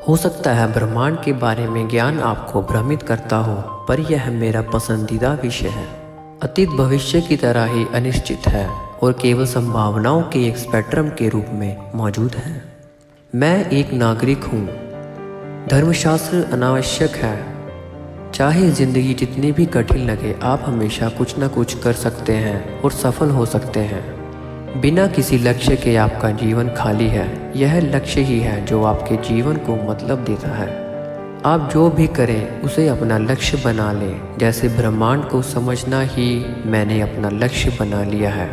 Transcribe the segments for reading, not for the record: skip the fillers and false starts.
हो सकता है ब्रह्मांड के बारे में ज्ञान आपको भ्रमित करता हो, पर यह मेरा पसंदीदा विषय है। अतीत भविष्य की तरह ही अनिश्चित है और केवल संभावनाओं के एक स्पेक्ट्रम के रूप में मौजूद है। मैं एक नागरिक हूँ। धर्मशास्त्र अनावश्यक है। चाहे जिंदगी जितनी भी कठिन लगे, आप हमेशा कुछ न कुछ कर सकते हैं और सफल हो सकते हैं। बिना किसी लक्ष्य के आपका जीवन खाली है। यह लक्ष्य ही है जो आपके जीवन को मतलब देता है। आप जो भी करें उसे अपना लक्ष्य बना लें। जैसे ब्रह्मांड को समझना ही मैंने अपना लक्ष्य बना लिया है।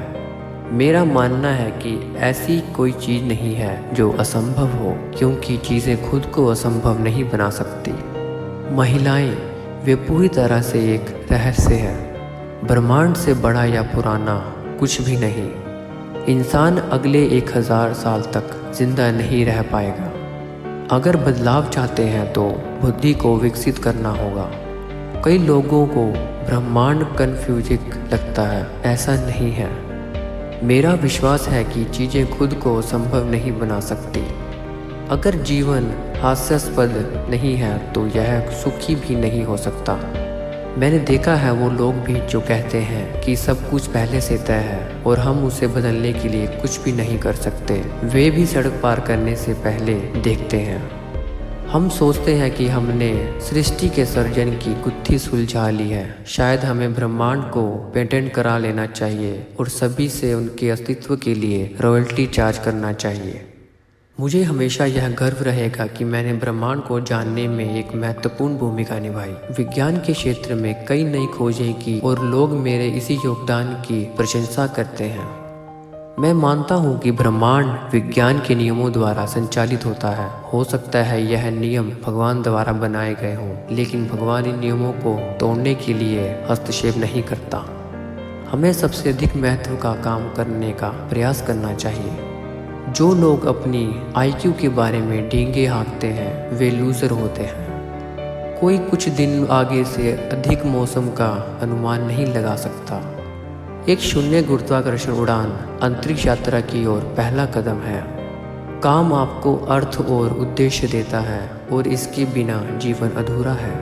मेरा मानना है कि ऐसी कोई चीज़ नहीं है जो असंभव हो, क्योंकि चीज़ें खुद को असंभव नहीं बना सकती। महिलाएं, वे पूरी तरह से एक रहस्य है। ब्रह्मांड से बड़ा या पुराना कुछ भी नहीं। इंसान अगले 1000 साल तक जिंदा नहीं रह पाएगा। अगर बदलाव चाहते हैं तो बुद्धि को विकसित करना होगा। कई लोगों को ब्रह्मांड कन्फ्यूजिंग लगता है। ऐसा नहीं है। मेरा विश्वास है कि चीज़ें खुद को संभव नहीं बना सकती। अगर जीवन हास्यास्पद नहीं है तो यह सुखी भी नहीं हो सकता। मैंने देखा है वो लोग भी जो कहते हैं कि सब कुछ पहले से तय है और हम उसे बदलने के लिए कुछ भी नहीं कर सकते। वे भी सड़क पार करने से पहले देखते हैं। हम सोचते हैं कि हमने सृष्टि के सर्जन की गुत्थी सुलझा ली है। शायद हमें ब्रह्मांड को पेटेंट करा लेना चाहिए और सभी से उनके अस्तित्व के लिए रॉयल्टी चार्ज करना चाहिए। मुझे हमेशा यह गर्व रहेगा कि मैंने ब्रह्मांड को जानने में एक महत्वपूर्ण भूमिका निभाई। विज्ञान के क्षेत्र में कई नई खोजें की और लोग मेरे इसी योगदान की प्रशंसा करते हैं। मैं मानता हूँ कि ब्रह्मांड विज्ञान के नियमों द्वारा संचालित होता है। हो सकता है यह नियम भगवान द्वारा बनाए गए हों, लेकिन भगवान इन नियमों को तोड़ने के लिए हस्तक्षेप नहीं करता। हमें सबसे अधिक महत्व का काम करने का प्रयास करना चाहिए। जो लोग अपनी IQ के बारे में डींगे हाँकते हैं वे लूज़र होते हैं। कोई कुछ दिन आगे से अधिक मौसम का अनुमान नहीं लगा सकता। एक शून्य गुरुत्वाकर्षण उड़ान अंतरिक्ष यात्रा की ओर पहला कदम है। काम आपको अर्थ और उद्देश्य देता है और इसके बिना जीवन अधूरा है।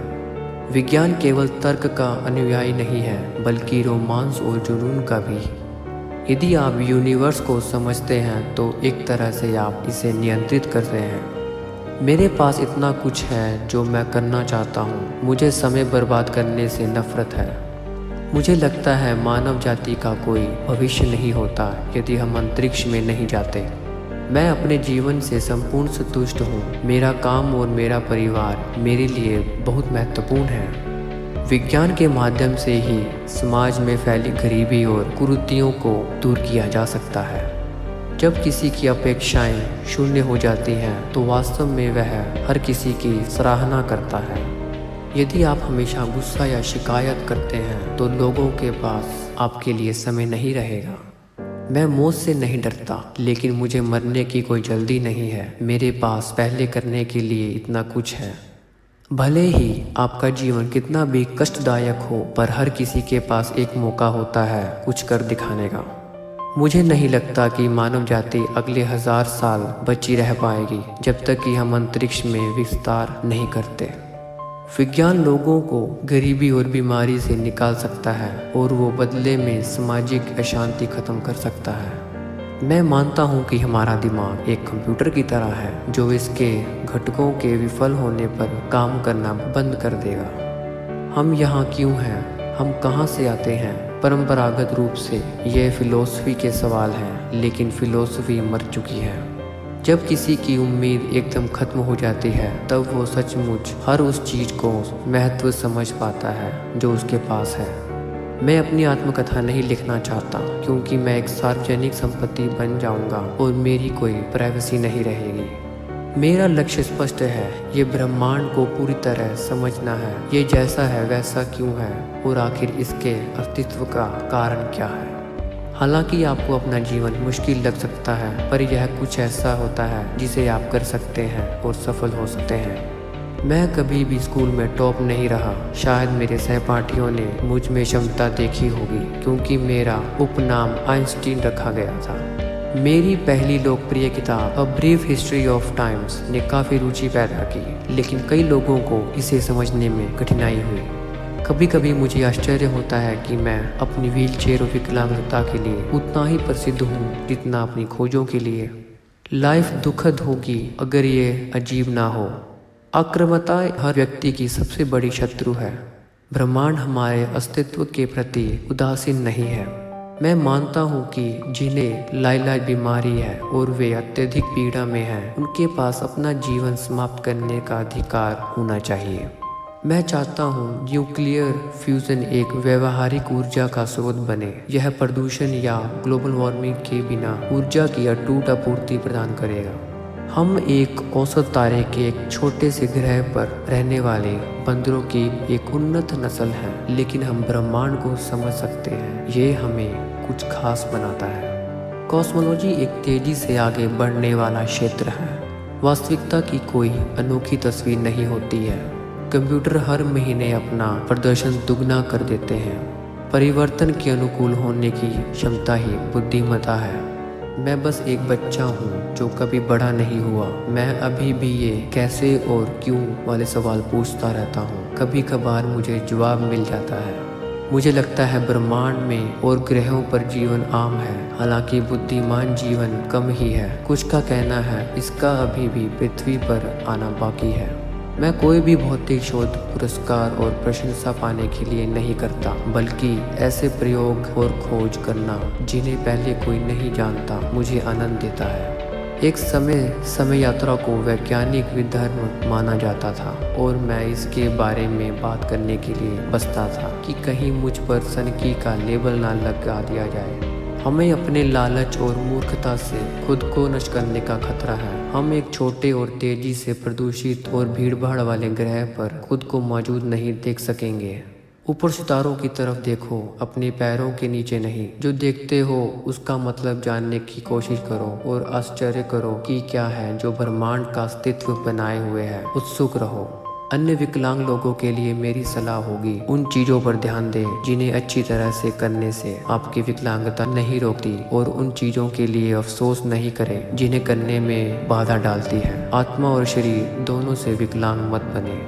विज्ञान केवल तर्क का अनुयायी नहीं है, बल्कि रोमांस और जुनून का भी। यदि आप यूनिवर्स को समझते हैं तो एक तरह से आप इसे नियंत्रित कर रहे हैं। मेरे पास इतना कुछ है जो मैं करना चाहता हूँ। मुझे समय बर्बाद करने से नफरत है। मुझे लगता है मानव जाति का कोई भविष्य नहीं होता यदि हम अंतरिक्ष में नहीं जाते। मैं अपने जीवन से संपूर्ण संतुष्ट हूँ। मेरा काम और मेरा परिवार मेरे लिए बहुत महत्वपूर्ण है। विज्ञान के माध्यम से ही समाज में फैली गरीबी और कुरीतियों को दूर किया जा सकता है। जब किसी की अपेक्षाएं शून्य हो जाती हैं तो वास्तव में वह हर किसी की सराहना करता है। यदि आप हमेशा गुस्सा या शिकायत करते हैं तो लोगों के पास आपके लिए समय नहीं रहेगा। मैं मौत से नहीं डरता, लेकिन मुझे मरने की कोई जल्दी नहीं है। मेरे पास पहले करने के लिए इतना कुछ है। भले ही आपका जीवन कितना भी कष्टदायक हो, पर हर किसी के पास एक मौका होता है कुछ कर दिखाने का। मुझे नहीं लगता कि मानव जाति अगले 1000 साल बची रह पाएगी जब तक कि हम अंतरिक्ष में विस्तार नहीं करते। विज्ञान लोगों को गरीबी और बीमारी से निकाल सकता है और वो बदले में सामाजिक अशांति खत्म कर सकता है। मैं मानता हूँ कि हमारा दिमाग एक कंप्यूटर की तरह है जो इसके घटकों के विफल होने पर काम करना बंद कर देगा। हम यहाँ क्यों हैं? हम कहाँ से आते हैं? परंपरागत रूप से ये फिलॉसफी के सवाल हैं, लेकिन फिलॉसफी मर चुकी है। जब किसी की उम्मीद एकदम खत्म हो जाती है तब वो सचमुच हर उस चीज़ को महत्व समझ पाता है जो उसके पास है। मैं अपनी आत्मकथा नहीं लिखना चाहता, क्योंकि मैं एक सार्वजनिक संपत्ति बन जाऊंगा और मेरी कोई प्राइवेसी नहीं रहेगी। मेरा लक्ष्य स्पष्ट है। ये ब्रह्मांड को पूरी तरह समझना है। ये जैसा है वैसा क्यों है और आखिर इसके अस्तित्व का कारण क्या है। हालांकि आपको अपना जीवन मुश्किल लग सकता है, पर यह कुछ ऐसा होता है जिसे आप कर सकते हैं और सफल हो सकते हैं। मैं कभी भी स्कूल में टॉप नहीं रहा। शायद मेरे सहपाठियों ने मुझ में क्षमता देखी होगी, क्योंकि मेरा उपनाम आइंस्टीन रखा गया था। मेरी पहली लोकप्रिय किताब a brief history of times ने काफ़ी रुचि पैदा की, लेकिन कई लोगों को इसे समझने में कठिनाई हुई। कभी कभी मुझे आश्चर्य होता है कि मैं अपनी व्हीलचेयर और विकलांगता के लिए उतना ही प्रसिद्ध हूँ जितना अपनी खोजों के लिए। लाइफ दुखद होगी अगर ये अजीब ना हो। आक्रामकता हर व्यक्ति की सबसे बड़ी शत्रु है। ब्रह्मांड हमारे अस्तित्व के प्रति उदासीन नहीं है। मैं मानता हूँ कि जिन्हें लाइलाज बीमारी है और वे अत्यधिक पीड़ा में हैं, उनके पास अपना जीवन समाप्त करने का अधिकार होना चाहिए। मैं चाहता हूँ न्यूक्लियर फ्यूजन एक व्यवहारिक ऊर्जा का स्रोत बने। यह प्रदूषण या ग्लोबल वार्मिंग के बिना ऊर्जा की अटूट आपूर्ति प्रदान करेगा। हम एक औसत तारे के एक छोटे से ग्रह पर रहने वाले बंदरों की एक उन्नत नस्ल है, लेकिन हम ब्रह्मांड को समझ सकते हैं। ये हमें कुछ खास बनाता है। कॉस्मोलॉजी एक तेजी से आगे बढ़ने वाला क्षेत्र है। वास्तविकता की कोई अनोखी तस्वीर नहीं होती है। कंप्यूटर हर महीने अपना प्रदर्शन दुगना कर देते हैं। परिवर्तन के अनुकूल होने की क्षमता ही बुद्धिमत्ता है। मैं बस एक बच्चा हूँ जो कभी बड़ा नहीं हुआ। मैं अभी भी ये कैसे और क्यों वाले सवाल पूछता रहता हूँ। कभी कभार मुझे जवाब मिल जाता है। मुझे लगता है ब्रह्मांड में और ग्रहों पर जीवन आम है, हालांकि बुद्धिमान जीवन कम ही है। कुछ का कहना है इसका अभी भी पृथ्वी पर आना बाकी है। मैं कोई भी भौतिक शोध पुरस्कार और प्रशंसा पाने के लिए नहीं करता, बल्कि ऐसे प्रयोग और खोज करना जिन्हें पहले कोई नहीं जानता मुझे आनंद देता है। एक समय यात्रा को वैज्ञानिक विधर्म माना जाता था और मैं इसके बारे में बात करने के लिए बसता था कि कहीं मुझ पर सनकी का लेबल ना लगा दिया जाए। हमें अपने लालच और मूर्खता से खुद को नष्ट करने का खतरा है। हम एक छोटे और तेजी से प्रदूषित और भीड़भाड़ वाले ग्रह पर खुद को मौजूद नहीं देख सकेंगे। ऊपर सितारों की तरफ देखो, अपने पैरों के नीचे नहीं। जो देखते हो उसका मतलब जानने की कोशिश करो और आश्चर्य करो कि क्या है जो ब्रह्मांड का अस्तित्व बनाए हुए है। उत्सुक रहो। अन्य विकलांग लोगों के लिए मेरी सलाह होगी, उन चीज़ों पर ध्यान दें जिन्हें अच्छी तरह से करने से आपकी विकलांगता नहीं रोकती, और उन चीज़ों के लिए अफसोस नहीं करें जिन्हें करने में बाधा डालती है। आत्मा और शरीर दोनों से विकलांग मत बने।